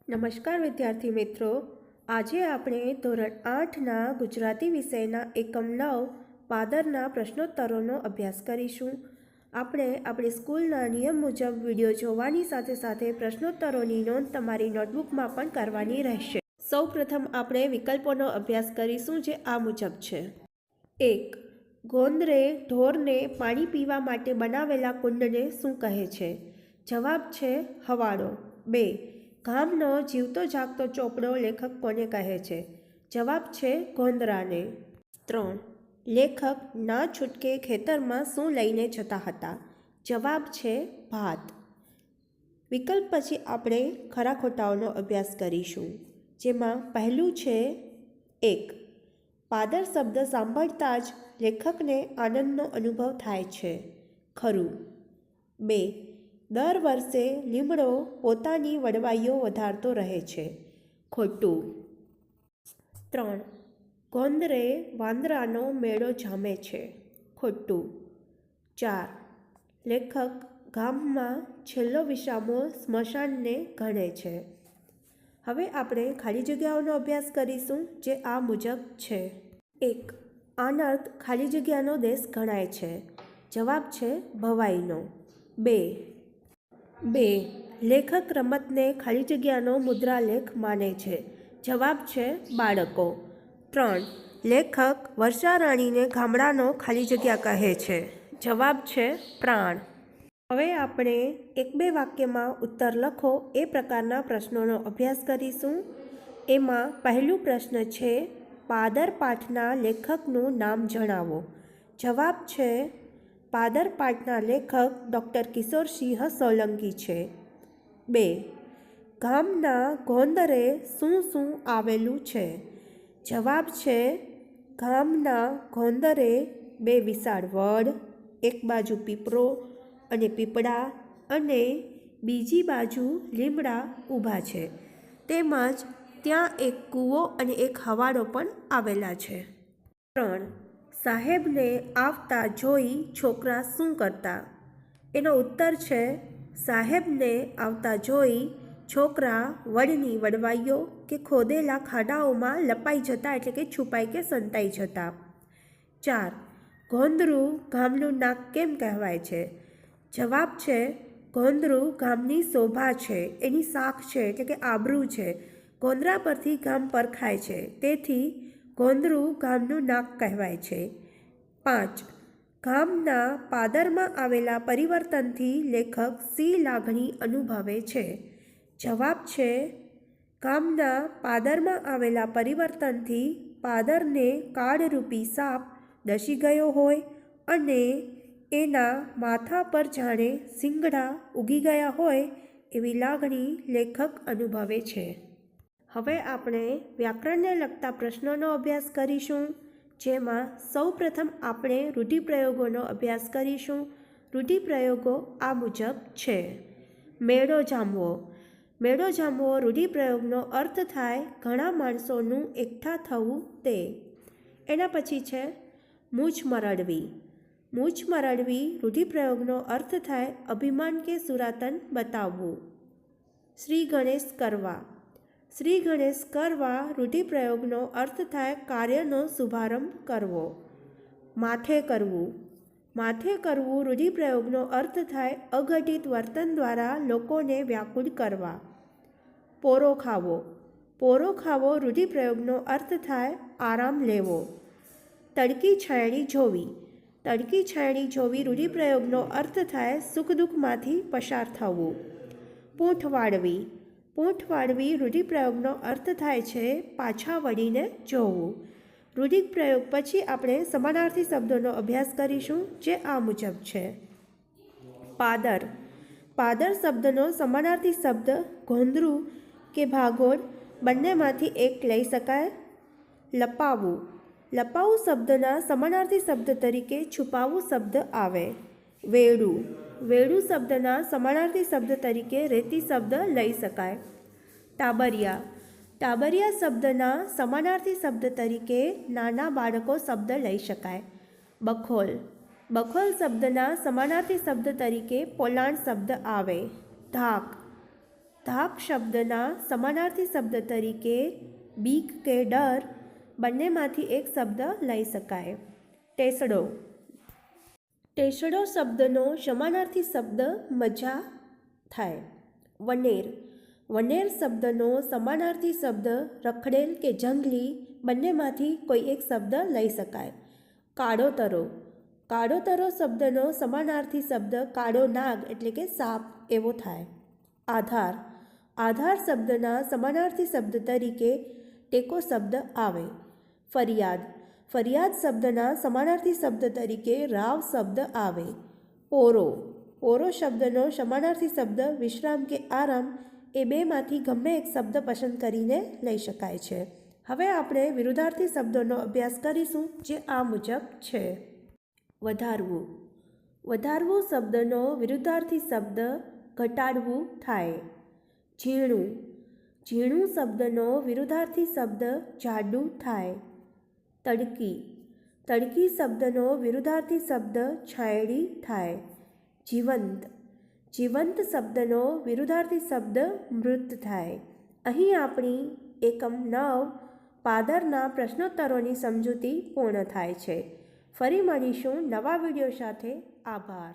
નમસ્કાર વિદ્યાર્થી મિત્રો, આજે આપણે ધોરણ 8ના ગુજરાતી વિષયના એકમ 9 પાદરના પ્રશ્નોત્તરોનો અભ્યાસ કરીશું. આપણે આપણી સ્કૂલના નિયમ મુજબ વિડીયો જોવાની સાથે સાથે પ્રશ્નોત્તરોની નોંધ તમારી નોટબુકમાં પણ કરવાની રહેશે. સૌપ્રથમ આપણે વિકલ્પોનો અભ્યાસ કરીશું, જે આ મુજબ છે. 1. ગોંદરે ઢોરને પાણી પીવા માટે બનાવેલા કુંડને શું કહે છે? જવાબ છે હવાડો. 2. ગામનો જીવતો જાગતો ચોપડો લેખક કોને કહે છે? જવાબ છે ગોંદરાને. 3. લેખક ના છૂટકે ખેતરમાં શું લઈને જતા હતા? જવાબ છે ભાત. વિકલ્પ પછી આપણે ખરા ખોટાઓનો અભ્યાસ કરીશું, જેમાં પહેલું છે 1. પાદર શબ્દ સાંભળતા જ લેખકને આનંદનો અનુભવ થાય છે. ખરું. 2. દર વર્ષે લીમડો પોતાની વડવાઈઓ વધારતો રહે છે. ખોટું. 3. ગોંદરે વાંદરાનો મેળો જામે છે. ખોટું. 4. લેખક ગામમાં છેલ્લો વિસામો સ્મશાનને ગણે છે. હવે આપણે ખાલી જગ્યાઓનો અભ્યાસ કરીશું, જે આ મુજબ છે. 1. આનર્ત ખાલી જગ્યાનો દેશ ગણાય છે. જવાબ છે ભવાઈનો. 2. લેખક રમતને ખાલી જગ્યાનો મુદ્રાલેખ માને છે. જવાબ છે બાળકો. 3. લેખક વર્ષારાણીને ગામડાનો ખાલી જગ્યા કહે છે. જવાબ છે પ્રાણ. હવે આપણે 1-2 વાક્યમાં ઉત્તર લખો એ પ્રકારના પ્રશ્નોનો અભ્યાસ કરીશું. એમાં પહેલું પ્રશ્ન છે, પાદર પાઠના લેખકનું નામ જણાવો. જવાબ છે પાદર પાઠના લેખક ડૉક્ટર કિશોરસિંહ સોલંકી છે. 2. ગામના ગોંદરે શું શું આવેલું છે? જવાબ છે ગામના ગોંદરે 2 વિશાળ વડ, એક બાજુ પીપળો અને પીપળા અને બીજી બાજુ લીમડા ઊભા છે, તેમજ ત્યાં એક કૂવો અને એક હવાડો પણ આવેલા છે. 3. સાહેબને આવતા જોઈ છોકરા શું કરતા? એનો ઉત્તર છે સાહેબને આવતા જોઈ છોકરા વડની વડવાઈઓ કે ખોદેલા ખાડાઓમાં લપાઈ જતા, એટલે કે છુપાઈ કે સંતાઈ જતા. 4. ગોંદરું ગામનું નાક કેમ કહેવાય છે? જવાબ છે ગોંદરું ગામની શોભા છે, એની શાખ છે, એટલે કે આબરૂ છે. ગોંદરા પરથી ગામ પરખાય છે, તેથી ગોંદરું ગામનું નાક કહેવાય છે. 5. ગામના પાદરમાં આવેલા પરિવર્તનથી લેખક શી લાગણી અનુભવે છે? જવાબ છે ગામના પાદરમાં આવેલા પરિવર્તનથી પાદરને કાળરૂપી સાપ ડસી ગયો હોય અને એના માથા પર જાણે શિંગડા ઉગી ગયા હોય એવી લાગણી લેખક અનુભવે છે. હવે આપણે વ્યાકરણને લગતા પ્રશ્નોનો અભ્યાસ કરીશું, જેમાં સૌપ્રથમ આપણે રૂઢિપ્રયોગોનો અભ્યાસ કરીશું. રૂઢિપ્રયોગો આ મુજબ છે. મેળો જામવો. મેળો જામવો રૂઢિપ્રયોગનો અર્થ થાય ઘણા માણસોનું એકઠા થવું તે. એના પછી છે મૂછ મરડવી. મૂછ મરડવી રૂઢિપ્રયોગનો અર્થ થાય અભિમાન કે સુરાતન બતાવવું. શ્રી ગણેશ કરવા. શ્રી ગણેશ કરવા રૂઢિપ્રયોગનો અર્થ થાય કાર્યનો શુભારંભ કરવો. માથે કરવું. માથે કરવું રૂઢિપ્રયોગનો અર્થ થાય અઘટિત વર્તન દ્વારા લોકોને વ્યાકુળ કરવા. પોરો ખાવો. પોરો ખાવો રૂઢિપ્રયોગનો અર્થ થાય આરામ લેવો. તડકી છાયણી જોવી. તડકી છાયણી જોવી રૂઢિપ્રયોગનો અર્થ થાય સુખ દુઃખમાંથી પસાર થવું. પૂંઠ વાળવી. પૂંઠ વાળવી રૂઢિપ્રયોગનો અર્થ થાય છે પાછા વળીને જોવું. રૂઢિપ્રયોગ પછી આપણે સમાનાર્થી શબ્દોનો અભ્યાસ કરીશું, જે આ મુજબ છે. પાદર. પાદર શબ્દનો સમાનાર્થી શબ્દ ગોંદરું કે ભાગોળ બંનેમાંથી એક લઈ શકાય. લપાવવું. લપાવવું શબ્દના સમાનાર્થી શબ્દ તરીકે છુપાવવું શબ્દ આવે. વેડું. વેડું શબ્દના સમાનાર્થી શબ્દ તરીકે રેતી શબ્દ લઈ શકાય. ટાબરિયા. ટાબરિયા શબ્દના સમાનાર્થી શબ્દ તરીકે નાના બાળકો શબ્દ લઈ શકાય. બખોલ. બખોલ શબ્દના સમાનાર્થી શબ્દ તરીકે પોલાણ શબ્દ આવે. ધાક. ધાક શબ્દના સમાનાર્થી શબ્દ તરીકે બીક કે ડર બંનેમાંથી એક શબ્દ લઈ શકાય. ટેસડો. ટેસડો શબ્દનો સમાનાર્થી શબ્દ મજા થાય. વનેર. વનેર શબ્દનો સમાનાર્થી શબ્દ રખડેલ કે જંગલી બંનેમાંથી કોઈ એક શબ્દ લઈ શકાય. કાળોતરો. કાળોતરો શબ્દનો સમાનાર્થી શબ્દ કાળો નાગ એટલે કે સાપ એવો થાય. આધાર. આધાર શબ્દના સમાનાર્થી શબ્દ તરીકે ટેકો શબ્દ આવે. ફરિયાદ. ફરિયાદ શબ્દના સમાનાર્થી શબ્દ તરીકે રાવ શબ્દ આવે. પોરો. પોરો શબ્દનો સમાનાર્થી શબ્દ વિશ્રામ કે આરામ એ બેમાંથી ગમે એક શબ્દ પસંદ કરીને લઈ શકાય છે. હવે આપણે વિરુદ્ધાર્થી શબ્દોનો અભ્યાસ કરીશું જે આ મુજબ છે. વધારવું. વધારવું શબ્દનો વિરુદ્ધાર્થી શબ્દ ઘટાડવું થાય. ઝીણું. ઝીણું શબ્દનો વિરુદ્ધાર્થી શબ્દ જાડું થાય. તડકી. તડકી શબ્દનો વિરુદ્ધાર્થી શબ્દ છાંયડી થાય. જીવંત. જીવંત શબ્દનો વિરુદ્ધાર્થી શબ્દ મૃત થાય. અહીં આપણી એકમ 9 પાદરના પ્રશ્નોત્તરોની સમજૂતી પૂર્ણ થાય છે. ફરી મળીશું નવા વિડીયો સાથે. આભાર.